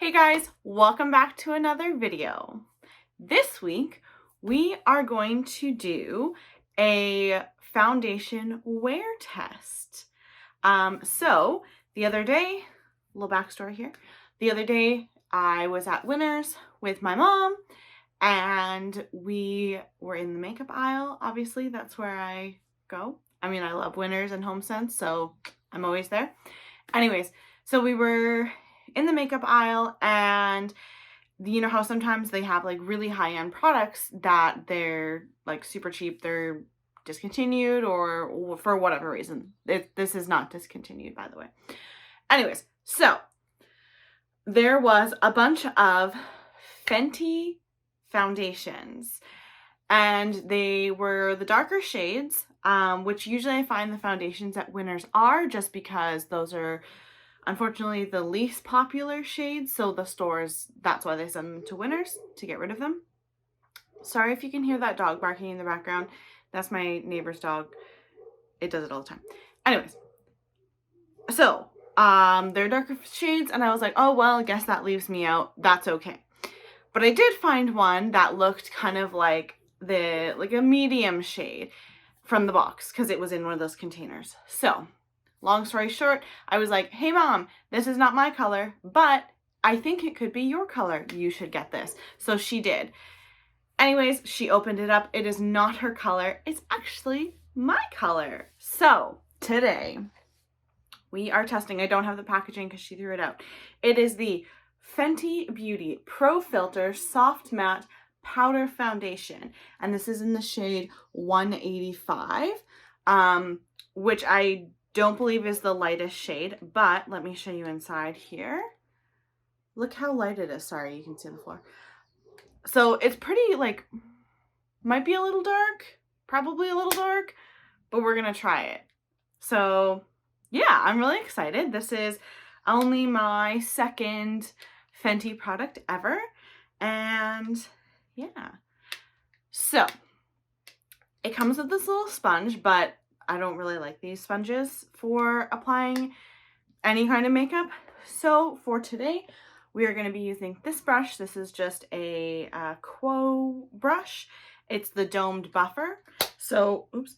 Hey guys, welcome back to another video. This week, we are going to do a foundation wear test. So the other day, little backstory here. The other day, I was at Winners with my mom and we were in the makeup aisle. Obviously, that's where I go. I mean, I love Winners and HomeSense, so I'm always there. Anyways, so we were in the makeup aisle, and you know how sometimes they have like really high-end products that they're like super cheap, they're discontinued or for whatever reason. This is not discontinued, by the way. Anyways, so there was a bunch of Fenty foundations, and they were the darker shades, which usually I find the foundations at Winners are, just because those are unfortunately the least popular shades, so the stores, that's why they send them to Winners, to get rid of them. Sorry if you can hear that dog barking in the background. That's my neighbor's dog. It does it all the time. Anyways, so they're darker shades, and I was like, oh well, I guess that leaves me out. That's okay. But I did find one that looked kind of like a medium shade from the box, because it was in one of those containers. So long story short, I was like, hey mom, this is not my color, but I think it could be your color. You should get this. So she did. Anyways, she opened it up. It is not her color. It's actually my color. So today we are testing. I don't have the packaging because she threw it out. It is the Fenty Beauty Pro Filt'r Soft Matte Powder Foundation. And this is in the shade 185, which I don't believe is the lightest shade, but let me show you inside here. Look how light it is. Sorry, you can see the floor. So it's pretty, like, might be a little dark, probably a little dark, but we're gonna try it. So yeah, I'm really excited. This is only my second Fenty product ever, and yeah. So it comes with this little sponge, but I don't really like these sponges for applying any kind of makeup. So for today, we are going to be using this brush. This is just a Quo brush. It's the domed buffer. So, oops.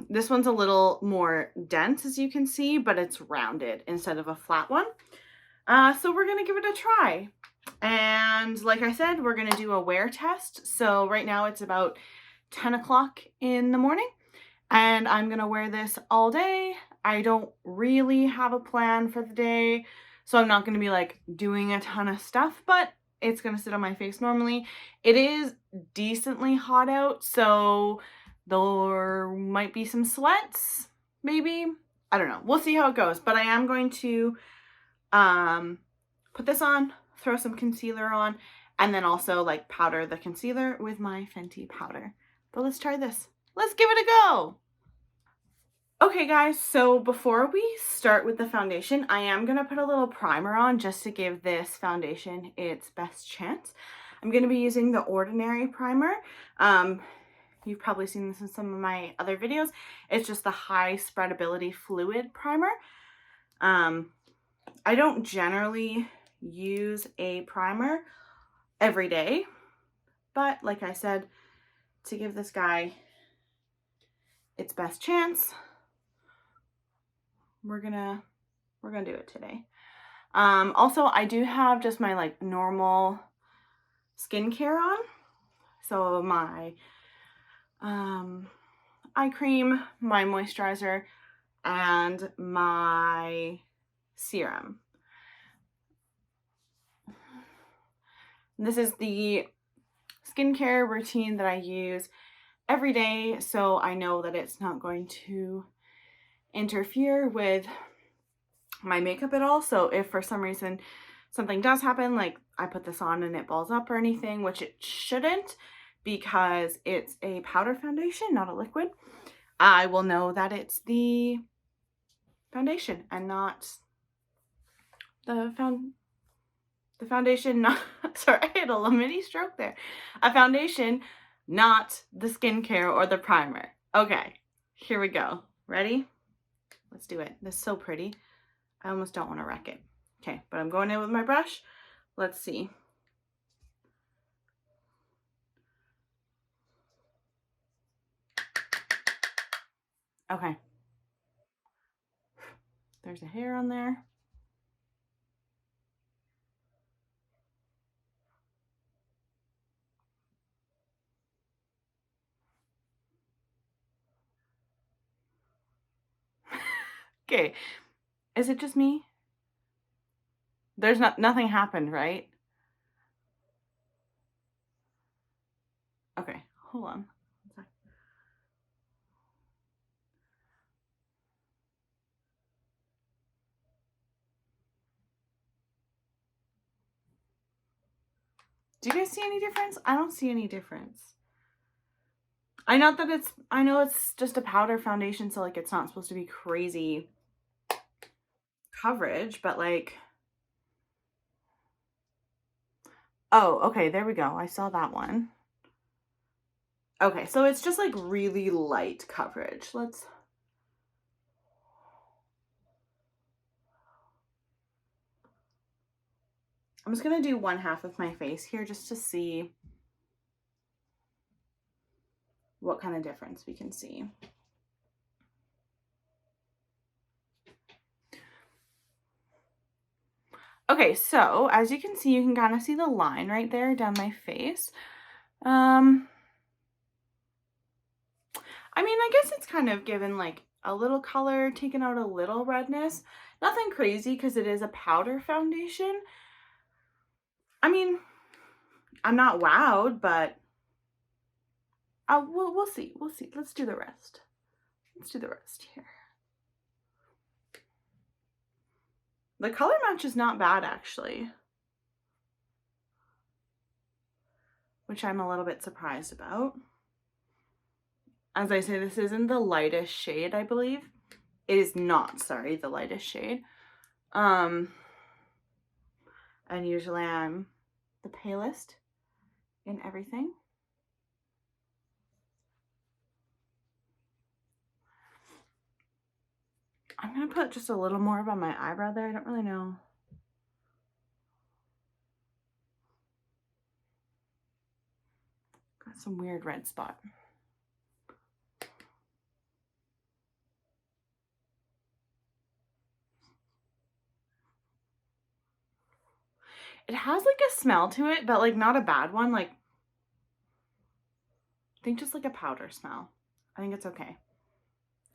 This one's a little more dense, as you can see, but it's rounded instead of a flat one. So we're going to give it a try. And like I said, we're going to do a wear test. So right now it's about 10 o'clock in the morning. And I'm going to wear this all day. I don't really have a plan for the day, so I'm not going to be like doing a ton of stuff, but it's going to sit on my face normally. It is decently hot out, so there might be some sweats, maybe. I don't know. We'll see how it goes, but I am going to put this on, throw some concealer on, and then also like powder the concealer with my Fenty powder. But let's try this. Let's give it a go. Okay guys, so before we start with the foundation, I am going to put a little primer on just to give this foundation its best chance. I'm going to be using the Ordinary primer. You've probably seen this in some of my other videos. It's just the high spreadability fluid primer. I don't generally use a primer every day, but like I said, to give this guy its best chance, we're gonna do it today. Also, I do have just my like normal skincare on. So my eye cream, my moisturizer, and my serum. This is the skincare routine that I use every day, so I know that it's not going to interfere with my makeup at all. So if for some reason something does happen, like I put this on and it balls up or anything, which it shouldn't because it's a powder foundation, not a liquid, I will know that it's the foundation and not the foundation, not, sorry, I had a little mini stroke there. A foundation, not the skincare or the primer. Okay, here we go. Ready? Let's do it. This is so pretty. I almost don't want to wreck it. Okay, but I'm going in with my brush. Let's see. Okay. There's a hair on there. Okay. Is it just me? There's nothing happened, right? Okay, hold on. Do you guys see any difference? I don't see any difference. I know it's just a powder foundation, so like it's not supposed to be crazy coverage, but like, oh, okay, there we go. I saw that one. Okay, so it's just like really light coverage. I'm just gonna do one half of my face here just to see what kind of difference we can see. Okay, so as you can see, you can kind of see the line right there down my face. I mean, I guess it's kind of given like a little color, taken out a little redness. Nothing crazy because it is a powder foundation. I mean, I'm not wowed, but we'll see. We'll see. Let's do the rest. Let's do the rest here. The color match is not bad, actually, which I'm a little bit surprised about. As I say, this isn't the lightest shade, I believe. It is not, sorry, the lightest shade. And usually I'm the palest in everything. I'm gonna put just a little more on my eyebrow there. I don't really know. Got some weird red spot. It has like a smell to it, but like not a bad one. Like, I think just like a powder smell. I think it's okay.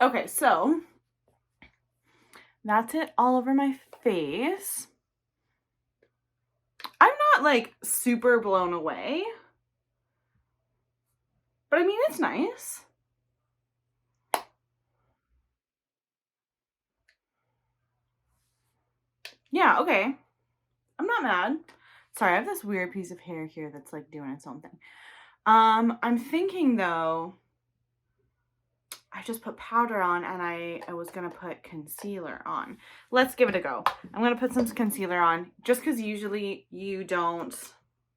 Okay, so that's it all over my face. I'm not like super blown away, but I mean, it's nice. Yeah, okay. I'm not mad. Sorry, I have this weird piece of hair here that's like doing its own thing. I'm thinking though, I just put powder on and I was gonna put concealer on. Let's give it a go. I'm gonna put some concealer on just because usually you don't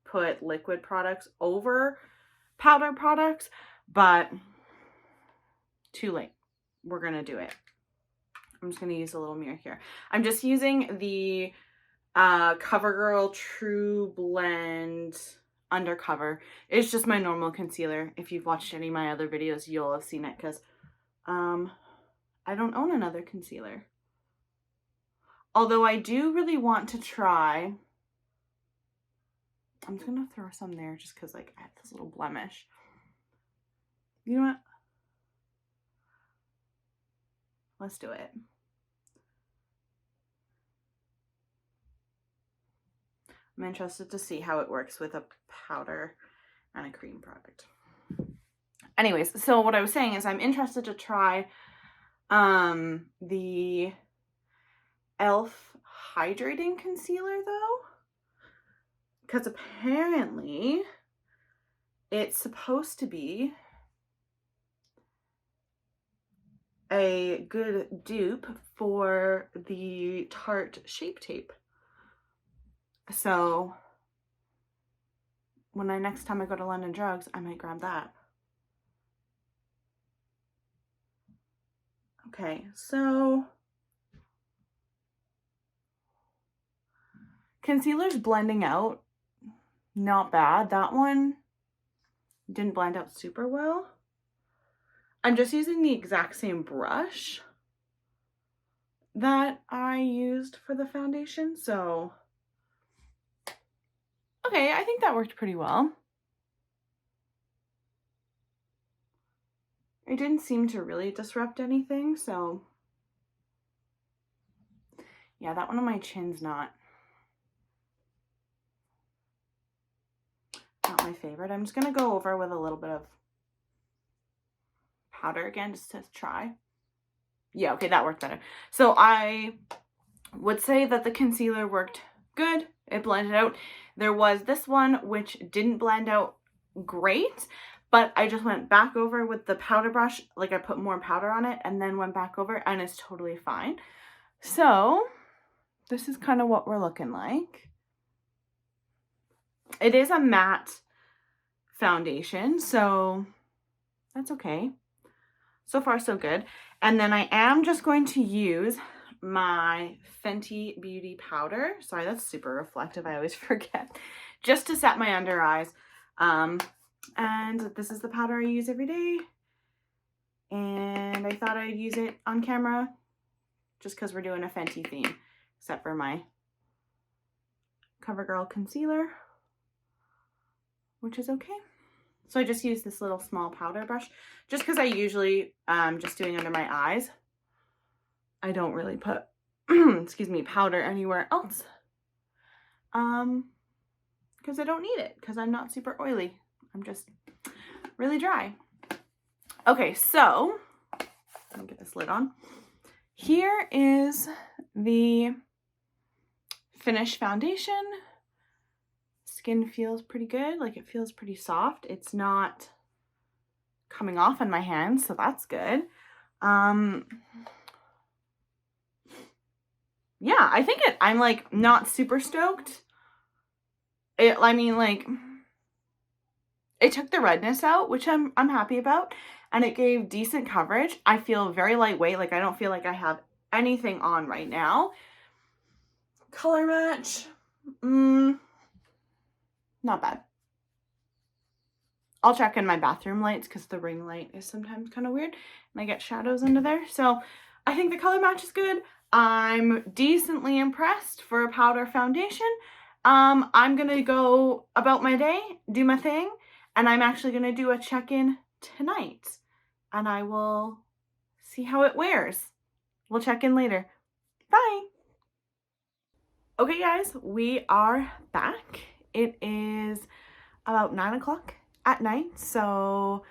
put liquid products over powder products, but too late. We're gonna do it. I'm just gonna use a little mirror here. I'm just using the CoverGirl True Blend Undercover. It's just my normal concealer. If you've watched any of my other videos, you'll have seen it because I don't own another concealer. Although I do really want to try. I'm just gonna throw some there just because like I have this little blemish. You know what? Let's do it. I'm interested to see how it works with a powder and a cream product. Anyways, so what I was saying is I'm interested to try the e.l.f. Hydrating Concealer though, because apparently it's supposed to be a good dupe for the Tarte Shape Tape. So when next time I go to London Drugs, I might grab that. Okay, so Concealer's blending out. Not bad. That one didn't blend out super well. I'm just using the exact same brush that I used for the foundation, so okay, I think that worked pretty well. It didn't seem to really disrupt anything, so yeah, that one on my chin's not my favorite. I'm just gonna go over with a little bit of powder again just to try. Yeah, okay, that worked better. So I would say that the concealer worked good. It blended out. There was this one which didn't blend out great, but I just went back over with the powder brush, like I put more powder on it and then went back over, and it's totally fine. So this is kind of what we're looking like. It is a matte foundation, so that's okay. So far, so good. And then I am just going to use my Fenty Beauty powder. Sorry, that's super reflective. I always forget. Just to set my under eyes. And this is the powder I use every day. And I thought I'd use it on camera just because we're doing a Fenty theme, except for my CoverGirl concealer, which is okay. So I just use this little small powder brush just because I usually, just doing under my eyes. I don't really put, excuse me, powder anywhere else. Because I don't need it because I'm not super oily. I'm just really dry. Okay, so let me get this lid on. Here is the finished foundation. Skin feels pretty good. Like, it feels pretty soft. It's not coming off on my hands, so that's good. Yeah, I think I'm like not super stoked. I mean, like, it took the redness out, which I'm happy about, and it gave decent coverage. I feel very lightweight. Like, I don't feel like I have anything on right now. Color match, not bad. I'll check in my bathroom lights because the ring light is sometimes kind of weird and I get shadows under there. So I think the color match is good. I'm decently impressed for a powder foundation. I'm going to go about my day, do my thing, and I'm actually going to do a check-in tonight. And I will see how it wears. We'll check in later. Bye! Okay, guys, we are back. It is about 9 o'clock at night, so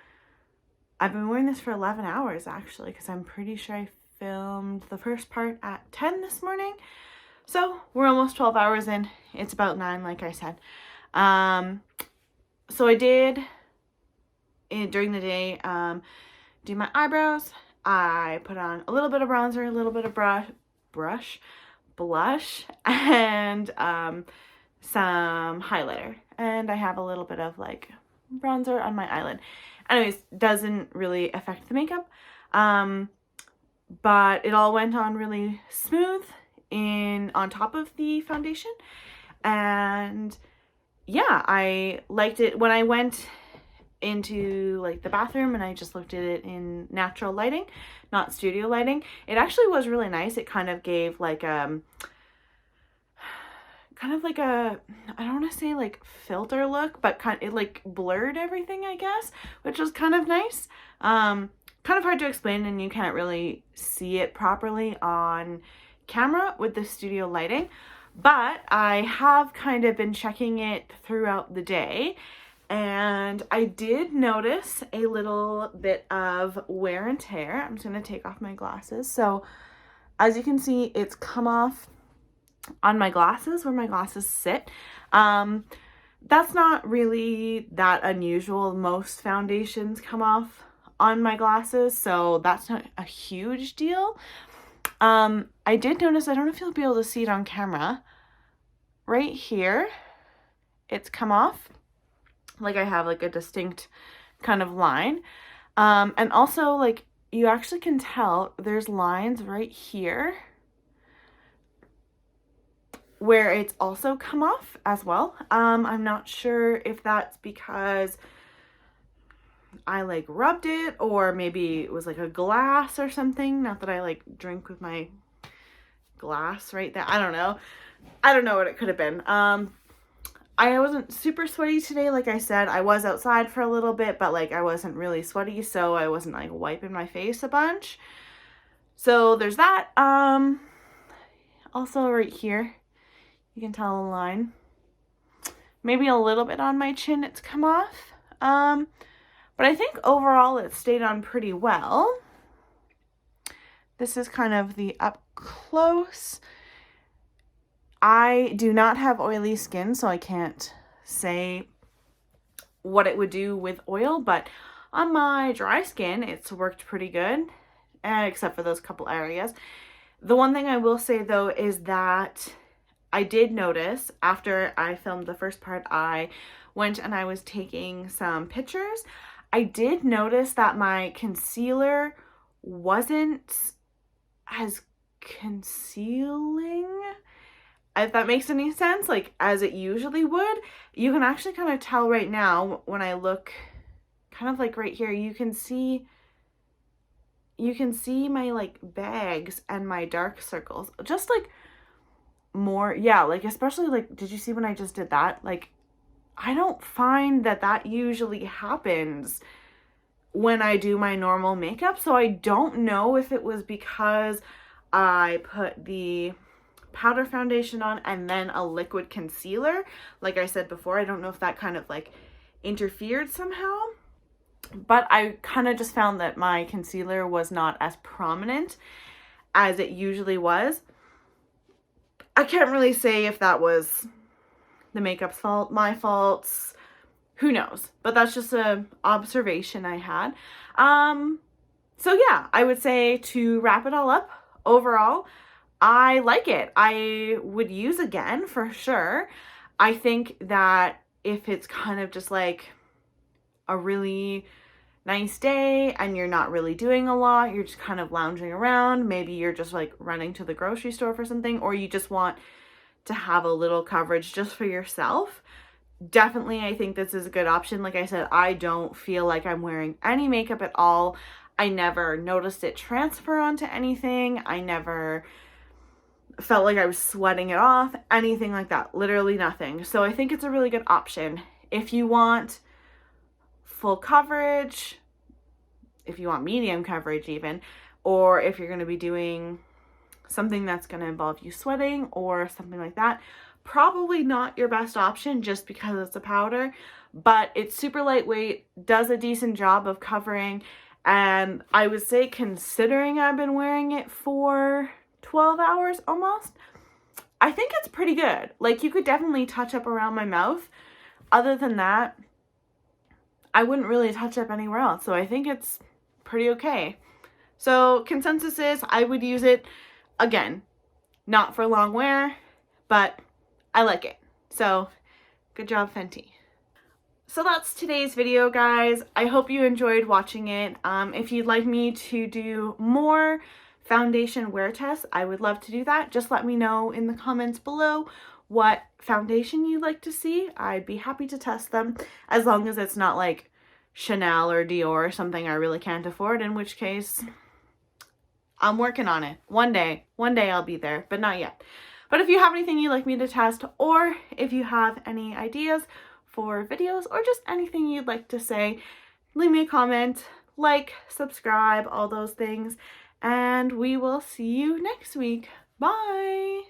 I've been wearing this for 11 hours actually, because I'm pretty sure I filmed the first part at 10 this morning. So we're almost 12 hours in. It's about 9, like I said. So I did, during the day, do my eyebrows. I put on a little bit of bronzer, a little bit of blush, and some highlighter. And I have a little bit of like bronzer on my eyelid. Anyways, doesn't really affect the makeup. But it all went on really smooth on top of the foundation. And yeah, I liked it. When I went into like the bathroom and I just looked at it in natural lighting, not studio lighting, it actually was really nice. It kind of gave like I don't want to say like filter look, but it like blurred everything, I guess, which was kind of nice. Kind of hard to explain, and you can't really see it properly on camera with the studio lighting, but I have kind of been checking it throughout the day, and I did notice a little bit of wear and tear. I'm just going to take off my glasses. So as you can see, it's come off on my glasses, where my glasses sit. That's not really that unusual. Most foundations come off on my glasses, so that's not a huge deal. I did notice, I don't know if you'll be able to see it on camera, right here, it's come off. Like, I have like a distinct kind of line. And also, like, you actually can tell there's lines right here. where it's also come off as well. I'm not sure if that's because I like rubbed it, or maybe it was like a glass or something. Not that I like drink with my glass right there. I don't know what it could have been. I wasn't super sweaty today. Like I said, I was outside for a little bit, but like I wasn't really sweaty, so I wasn't like wiping my face a bunch. So there's that. Also right here, you can tell a line. Maybe a little bit on my chin it's come off. But I think overall it stayed on pretty well. This is kind of the up close. I do not have oily skin, so I can't say what it would do with oil, but on my dry skin, it's worked pretty good, except for those couple areas. The one thing I will say though is that I did notice after I filmed the first part, I went and I was taking some pictures. I did notice that my concealer wasn't as concealing, if that makes any sense, like as it usually would. You can actually kind of tell right now when I look kind of like right here, you can see my like bags and my dark circles, just like more, yeah, like especially like, did you see when I just did that? Like, I don't find that usually happens when I do my normal makeup, so I don't know if it was because I put the powder foundation on and then a liquid concealer. Like I said before, I don't know if that kind of like interfered somehow, but I kind of just found that my concealer was not as prominent as it usually was. I can't really say if that was the makeup's fault, my fault, who knows, but that's just an observation I had. So yeah, I would say to wrap it all up, overall, I like it. I would use again for sure. I think that if it's kind of just like a really nice day and you're not really doing a lot, you're just kind of lounging around, maybe you're just like running to the grocery store for something, or you just want to have a little coverage just for yourself, definitely I think this is a good option. Like I said, I don't feel like I'm wearing any makeup at all. I never noticed it transfer onto anything. I never felt like I was sweating it off, anything like that, literally nothing. So I think it's a really good option if you want full coverage, if you want medium coverage even, or if you're going to be doing something that's going to involve you sweating or something like that. Probably not your best option just because it's a powder, but it's super lightweight, does a decent job of covering, and I would say considering I've been wearing it for 12 hours almost, I think it's pretty good. Like, you could definitely touch up around my mouth. Other than that, I wouldn't really touch up anywhere else, so I think it's pretty okay. So consensus is I would use it. Again, not for long wear, but I like it. So good job, Fenty. So that's today's video, guys. I hope you enjoyed watching it. If you'd like me to do more foundation wear tests, I would love to do that. Just let me know in the comments below what foundation you'd like to see. I'd be happy to test them, as long as it's not like Chanel or Dior or something I really can't afford, in which case I'm working on it. One day I'll be there, but not yet. But if you have anything you'd like me to test, or if you have any ideas for videos, or just anything you'd like to say, leave me a comment, like, subscribe, all those things, and we will see you next week. Bye!